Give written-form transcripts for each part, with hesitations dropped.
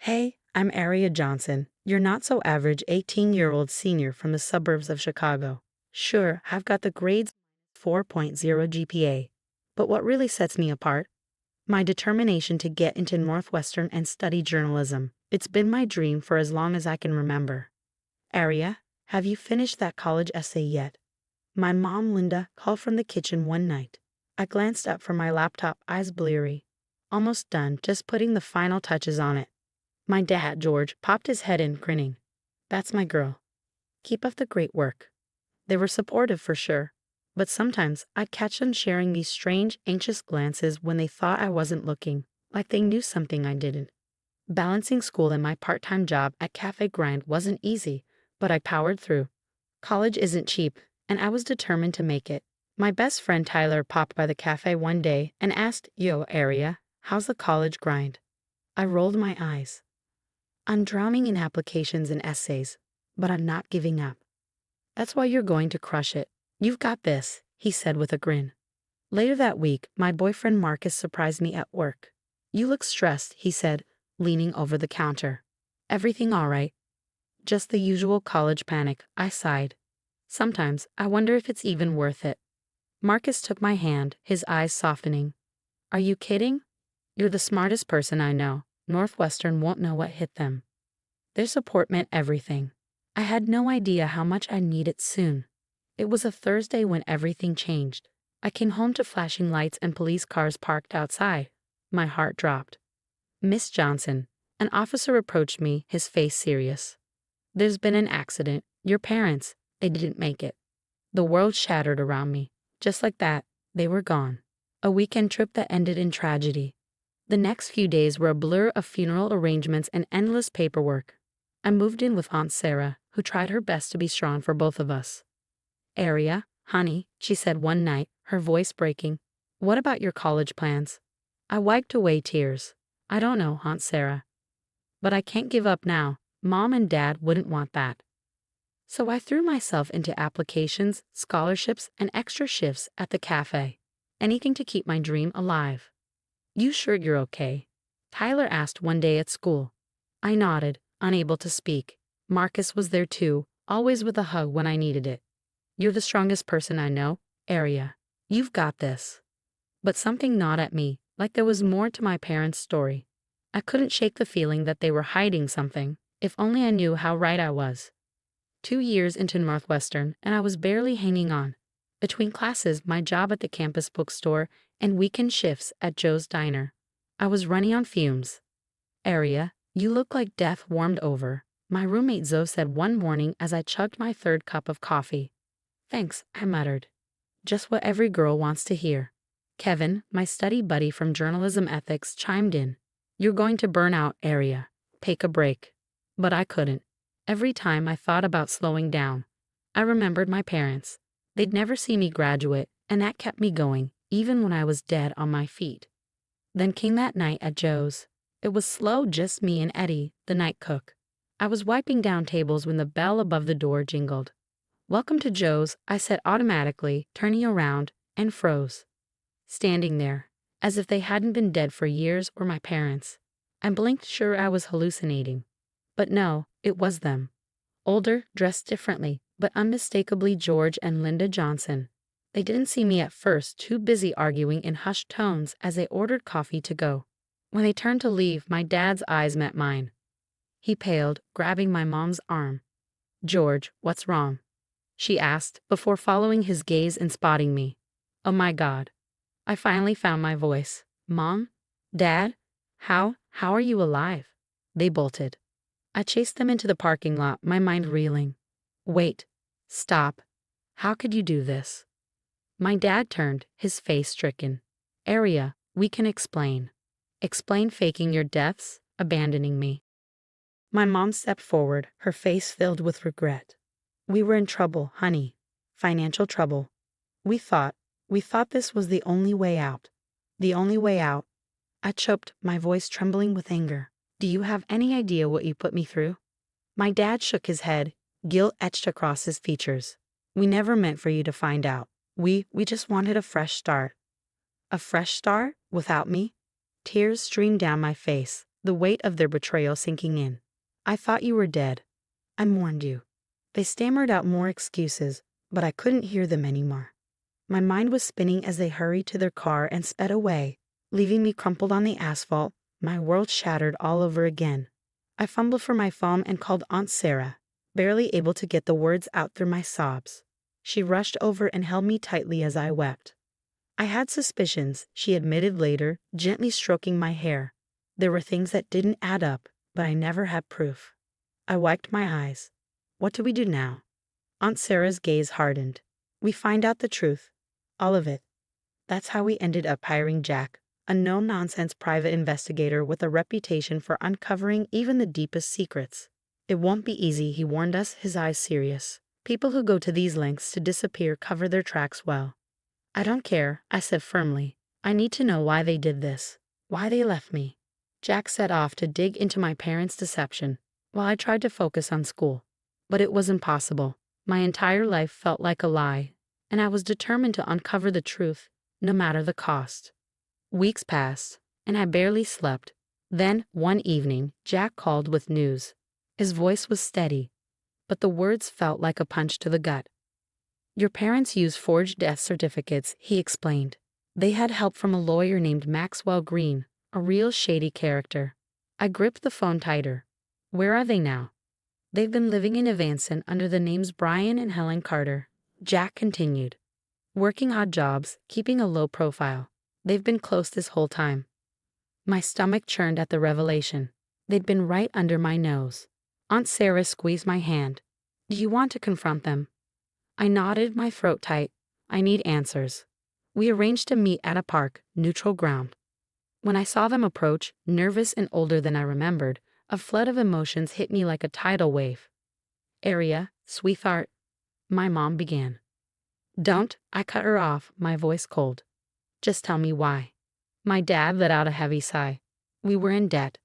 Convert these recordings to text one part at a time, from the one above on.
Hey, I'm Aria Johnson, your not-so-average 18-year-old senior from the suburbs of Chicago. Sure, I've got the grades 4.0 GPA, but what really sets me apart? My determination to get into Northwestern and study journalism. It's been my dream for as long as I can remember. Aria, have you finished that college essay yet? My mom, Linda, called from the kitchen one night. I glanced up from my laptop, eyes bleary. Almost done, just putting the final touches on it. My dad, George, popped his head in, grinning. That's my girl. Keep up the great work. They were supportive for sure, but sometimes I'd catch them sharing these strange, anxious glances when they thought I wasn't looking, like they knew something I didn't. Balancing school and my part-time job at Cafe Grind wasn't easy, but I powered through. College isn't cheap, and I was determined to make it. My best friend Tyler popped by the cafe one day and asked, "Yo, Aria, how's the college grind?" I rolled my eyes. I'm drowning in applications and essays, but I'm not giving up. That's why you're going to crush it. You've got this, he said with a grin. Later that week, my boyfriend Marcus surprised me at work. You look stressed, he said, leaning over the counter. Everything all right? Just the usual college panic, I sighed. Sometimes I wonder if it's even worth it. Marcus took my hand, his eyes softening. Are you kidding? You're the smartest person I know. Northwestern won't know what hit them. Their support meant everything. I had no idea how much I needed soon. It was a Thursday when everything changed. I came home to flashing lights and police cars parked outside. My heart dropped. Miss Johnson, an officer approached me, his face serious. There's been an accident. Your parents, they didn't make it. The world shattered around me. Just like that, they were gone. A weekend trip that ended in tragedy. The next few days were a blur of funeral arrangements and endless paperwork. I moved in with Aunt Sarah, who tried her best to be strong for both of us. Aria, honey, she said one night, her voice breaking. What about your college plans? I wiped away tears. I don't know, Aunt Sarah. But I can't give up now. Mom and Dad wouldn't want that. So I threw myself into applications, scholarships, and extra shifts at the cafe. Anything to keep my dream alive. You sure you're okay? Tyler asked one day at school. I nodded, unable to speak. Marcus was there too, always with a hug when I needed it. You're the strongest person I know, Aria. You've got this. But something gnawed at me, like there was more to my parents' story. I couldn't shake the feeling that they were hiding something, if only I knew how right I was. 2 years into Northwestern, and I was barely hanging on. Between classes, my job at the campus bookstore, and weekend shifts at Joe's Diner, I was running on fumes. Aria, you look like death warmed over, my roommate Zoe said one morning as I chugged my third cup of coffee. Thanks, I muttered. Just what every girl wants to hear. Kevin, my study buddy from journalism ethics, chimed in. You're going to burn out, Aria. Take a break. But I couldn't. Every time I thought about slowing down, I remembered my parents. They'd never see me graduate, and that kept me going, even when I was dead on my feet. Then came that night at Joe's. It was slow, just me and Eddie, the night cook. I was wiping down tables when the bell above the door jingled. Welcome to Joe's, I said automatically, turning around, and froze. Standing there, as if they hadn't been dead for years or my parents. I blinked, sure I was hallucinating. But no, it was them. Older, dressed differently, but unmistakably George and Linda Johnson. They didn't see me at first, too busy arguing in hushed tones as they ordered coffee to go. When they turned to leave, my dad's eyes met mine. He paled, grabbing my mom's arm. George, what's wrong? She asked, before following his gaze and spotting me. Oh my God. I finally found my voice. Mom? Dad? How are you alive? They bolted. I chased them into the parking lot, my mind reeling. Wait. Stop. How could you do this? My dad turned, his face stricken. Aria, we can explain. Explain faking your deaths, abandoning me. My mom stepped forward, her face filled with regret. We were in trouble, honey. Financial trouble. We thought this was the only way out. The only way out. I choked, my voice trembling with anger. Do you have any idea what you put me through? My dad shook his head, guilt etched across his features. We never meant for you to find out. We just wanted a fresh start. A fresh start? Without me? Tears streamed down my face. the weight of their betrayal sinking in. "I thought you were dead. I mourned you." They stammered out more excuses, but I couldn't hear them anymore. My mind was spinning as they hurried to their car and sped away, leaving me crumpled on the asphalt, my world shattered all over again. I fumbled for my phone and called Aunt Sarah, barely able to get the words out through my sobs. She rushed over and held me tightly as I wept. "I had suspicions," she admitted later, gently stroking my hair. "There were things that didn't add up, but I never had proof." I wiped my eyes. "What do we do now?" Aunt Sarah's gaze hardened. "We find out the truth. All of it." That's how we ended up hiring Jack, a no-nonsense private investigator with a reputation for uncovering even the deepest secrets. "It won't be easy," he warned us, his eyes serious. "People who go to these lengths to disappear cover their tracks well." "I don't care," I said firmly. "I need to know why they did this, why they left me." Jack set off to dig into my parents' deception, while I tried to focus on school. But it was impossible. My entire life felt like a lie, and I was determined to uncover the truth, no matter the cost. Weeks passed, and I barely slept. Then, one evening, Jack called with news. His voice was steady, but the words felt like a punch to the gut. "Your parents used forged death certificates," he explained. "They had help from a lawyer named Maxwell Green, a real shady character." I gripped the phone tighter. "Where are they now?" "They've been living in Evanston under the names Brian and Helen Carter," Jack continued. "Working odd jobs, keeping a low profile. They've been close this whole time." My stomach churned at the revelation. They'd been right under my nose. Aunt Sarah squeezed my hand. "Do you want to confront them?" I nodded, my throat tight. "I need answers." We arranged to meet at a park, neutral ground. When I saw them approach, nervous and older than I remembered, a flood of emotions hit me like a tidal wave. "Aria, sweetheart," my mom began. "Don't," I cut her off, my voice cold. "Just tell me why." My dad let out a heavy sigh. "We were in debt.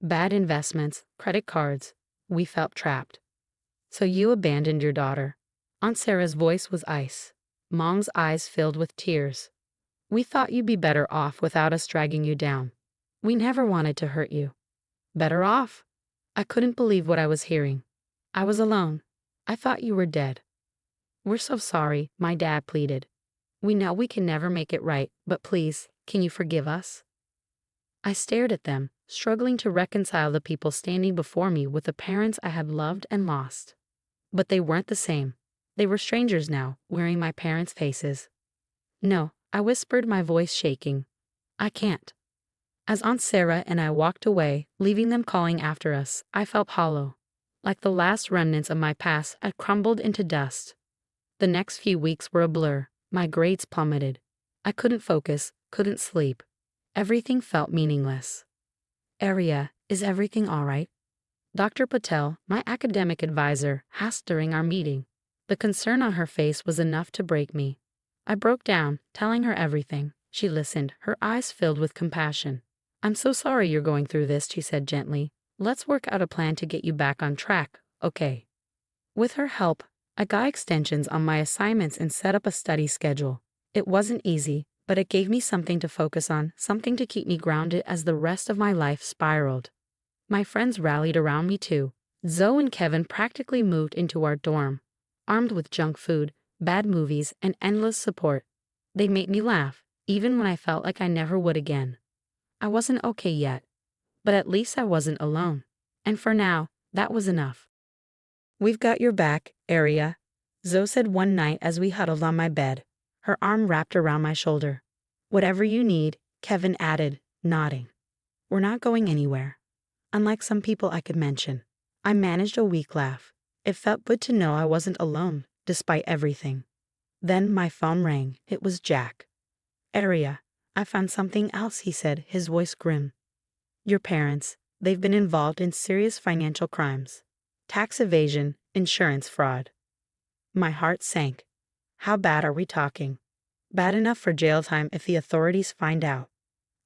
Bad investments, credit cards. We felt trapped." "So you abandoned your daughter." Aunt Sarah's voice was ice. Mom's eyes filled with tears. "We thought you'd be better off without us dragging you down. We never wanted to hurt you." "Better off?" I couldn't believe what I was hearing. "I was alone. I thought you were dead." "We're so sorry," my dad pleaded. "We know we can never make it right, but please, can you forgive us?" I stared at them, struggling to reconcile the people standing before me with the parents I had loved and lost. But they weren't the same. They were strangers now, wearing my parents' faces. "No," I whispered, my voice shaking. "I can't." As Aunt Sarah and I walked away, leaving them calling after us, I felt hollow. Like the last remnants of my past had crumbled into dust. The next few weeks were a blur. My grades plummeted. I couldn't focus, couldn't sleep. Everything felt meaningless. "Aria, is everything all right?" Dr. Patel, my academic advisor, asked during our meeting. The concern on her face was enough to break me. I broke down, telling her everything. She listened, her eyes filled with compassion. "I'm so sorry you're going through this," she said gently. "Let's work out a plan to get you back on track, okay?" With her help, I got extensions on my assignments and set up a study schedule. It wasn't easy, but it gave me something to focus on, something to keep me grounded as the rest of my life spiraled. My friends rallied around me too. Zoe and Kevin practically moved into our dorm, armed with junk food, bad movies, and endless support. They made me laugh, even when I felt like I never would again. I wasn't okay yet, but at least I wasn't alone. And for now, that was enough. "We've got your back, Aria," Zoe said one night as we huddled on my bed, her arm wrapped around my shoulder. "Whatever you need," Kevin added, nodding. "We're not going anywhere." Unlike some people I could mention, I managed a weak laugh. It felt good to know I wasn't alone, despite everything. Then my phone rang. It was Jack. "Aria, I found something else," he said, his voice grim. "Your parents, they've been involved in serious financial crimes. Tax evasion, insurance fraud." My heart sank. How bad are we talking? Bad enough for jail time if the authorities find out.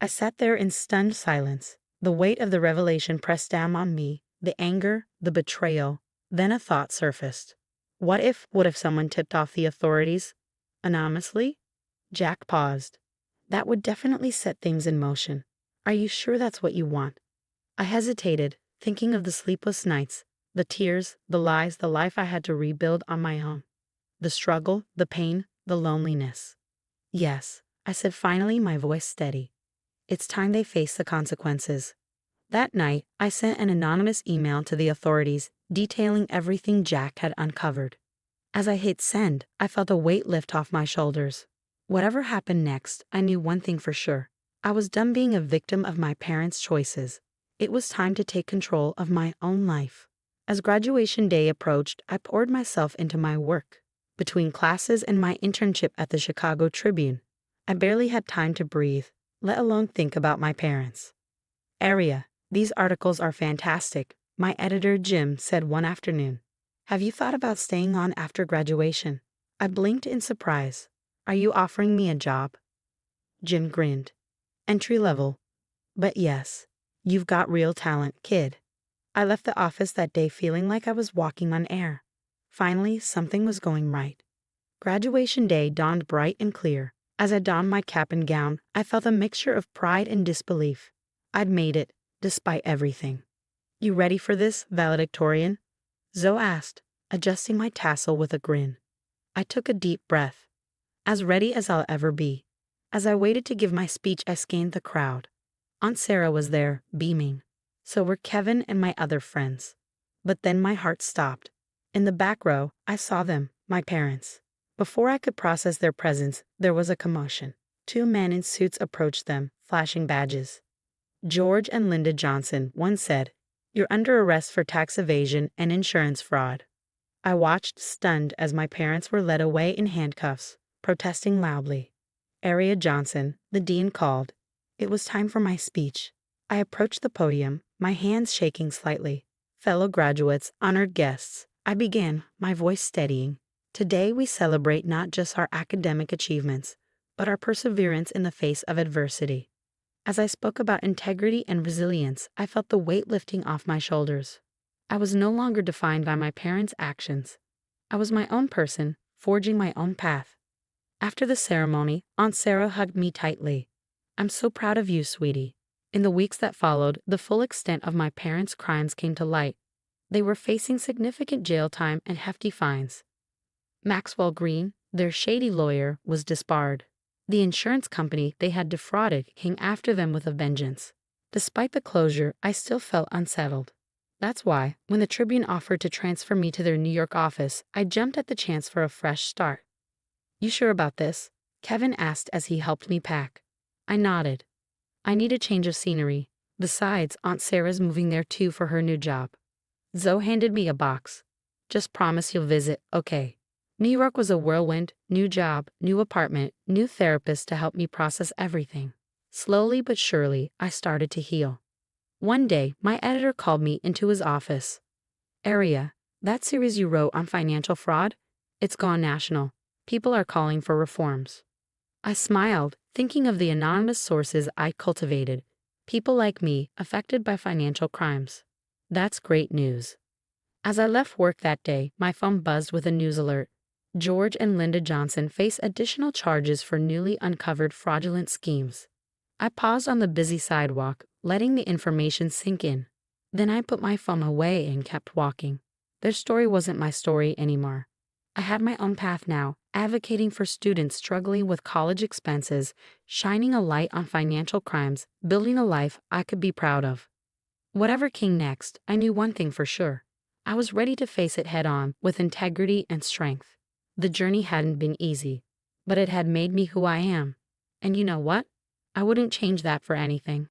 I sat there in stunned silence. The weight of the revelation pressed down on me, the anger, the betrayal. Then a thought surfaced. What if someone tipped off the authorities? Anonymously? Jack paused. "That would definitely set things in motion. Are you sure that's what you want?" I hesitated, thinking of the sleepless nights, the tears, the lies, the life I had to rebuild on my own. The struggle, the pain, the loneliness. Yes, I said finally, my voice steady. It's time they face the consequences. That night, I sent an anonymous email to the authorities detailing everything Jack had uncovered. As I hit send, I felt a weight lift off my shoulders. Whatever happened next, I knew one thing for sure. I was done being a victim of my parents' choices. It was time to take control of my own life. As graduation day approached, I poured myself into my work. Between classes and my internship at the Chicago Tribune, I barely had time to breathe, let alone think about my parents. "Aria, these articles are fantastic," my editor Jim said one afternoon. "Have you thought about staying on after graduation?" I blinked in surprise. "Are you offering me a job?" Jim grinned. "Entry level. But yes, you've got real talent, kid." I left the office that day feeling like I was walking on air. Finally, something was going right. Graduation day dawned bright and clear. As I donned my cap and gown, I felt a mixture of pride and disbelief. I'd made it, despite everything. "You ready for this, valedictorian?" Zoe asked, adjusting my tassel with a grin. I took a deep breath. As ready as I'll ever be. As I waited to give my speech, I scanned the crowd. Aunt Sarah was there, beaming. So were Kevin and my other friends. But then my heart stopped. In the back row, I saw them, my parents. Before I could process their presence, there was a commotion. Two men in suits approached them, flashing badges. "George and Linda Johnson," one said. "You're under arrest for tax evasion and insurance fraud." I watched, stunned, as my parents were led away in handcuffs, protesting loudly. "Aria Johnson," the dean called. It was time for my speech. I approached the podium, my hands shaking slightly. "Fellow graduates, honored guests," I began, my voice steadying. "Today we celebrate not just our academic achievements, but our perseverance in the face of adversity." As I spoke about integrity and resilience, I felt the weight lifting off my shoulders. I was no longer defined by my parents' actions. I was my own person, forging my own path. After the ceremony, Aunt Sarah hugged me tightly. "I'm so proud of you, sweetie." In the weeks that followed, the full extent of my parents' crimes came to light. They were facing significant jail time and hefty fines. Maxwell Green, their shady lawyer, was disbarred. The insurance company they had defrauded came after them with a vengeance. Despite the closure, I still felt unsettled. That's why, when the Tribune offered to transfer me to their New York office, I jumped at the chance for a fresh start. "You sure about this?" Kevin asked as he helped me pack. I nodded. "I need a change of scenery. Besides, Aunt Sarah's moving there too for her new job." Zoe handed me a box. "Just promise you'll visit, okay?" New York was a whirlwind, new job, new apartment, new therapist to help me process everything. Slowly but surely, I started to heal. One day, my editor called me into his office. "Aria, that series you wrote on financial fraud? It's gone national. People are calling for reforms." I smiled, thinking of the anonymous sources I'd cultivated. People like me, affected by financial crimes. That's great news. As I left work that day, my phone buzzed with a news alert. George and Linda Johnson face additional charges for newly uncovered fraudulent schemes. I paused on the busy sidewalk, letting the information sink in. Then I put my phone away and kept walking. Their story wasn't my story anymore. I had my own path now, advocating for students struggling with college expenses, shining a light on financial crimes, building a life I could be proud of. Whatever came next, I knew one thing for sure. I was ready to face it head on, with integrity and strength. The journey hadn't been easy, but it had made me who I am. And you know what? I wouldn't change that for anything.